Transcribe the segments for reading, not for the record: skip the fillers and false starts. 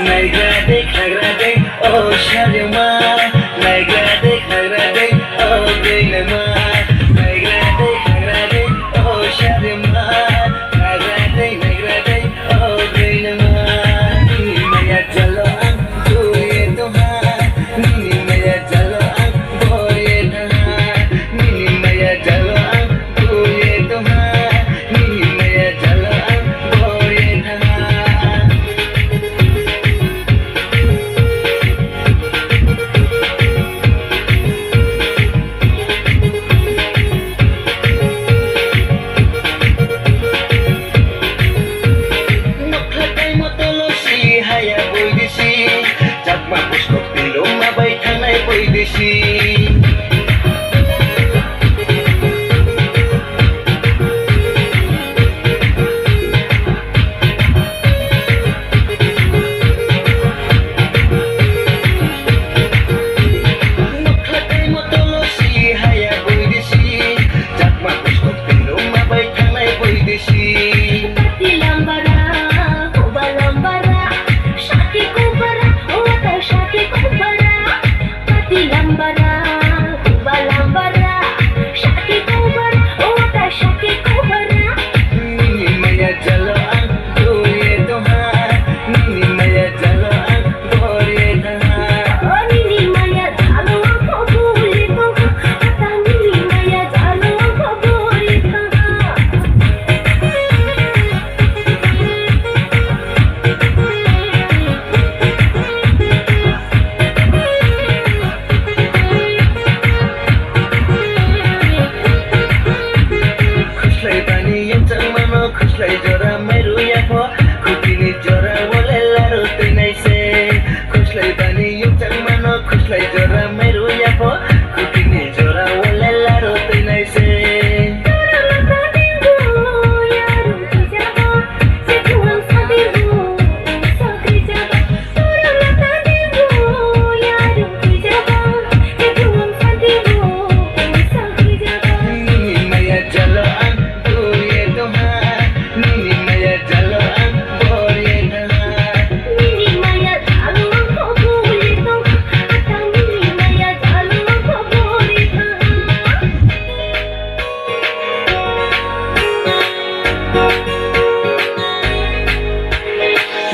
Nagradek, oh Shalima. Nagradek, oh Gailama. Nagradek, oh Shalima. Nagradek, oh Gailama. Nini maya jalo ang tuye tuhan. Nini maya jalo ang boye tuhan. Nini maya jalo ang tuye tuhan. Nini maya jalo ang boye tuhan. Haya boy disi, jakma puskok tilong mabay tanay boy disi. Nuklatay mo tolosi, haya boy disi, jakma puskok tilong mabay tanay boy disi. Khuslai jora meru ya po khutini jora wole laro tinai se khuslai bani yung chang mano khuslai jora meru ya po khutini jora wole laro tinai se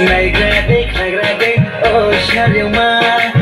Nagradek, oh Shalima.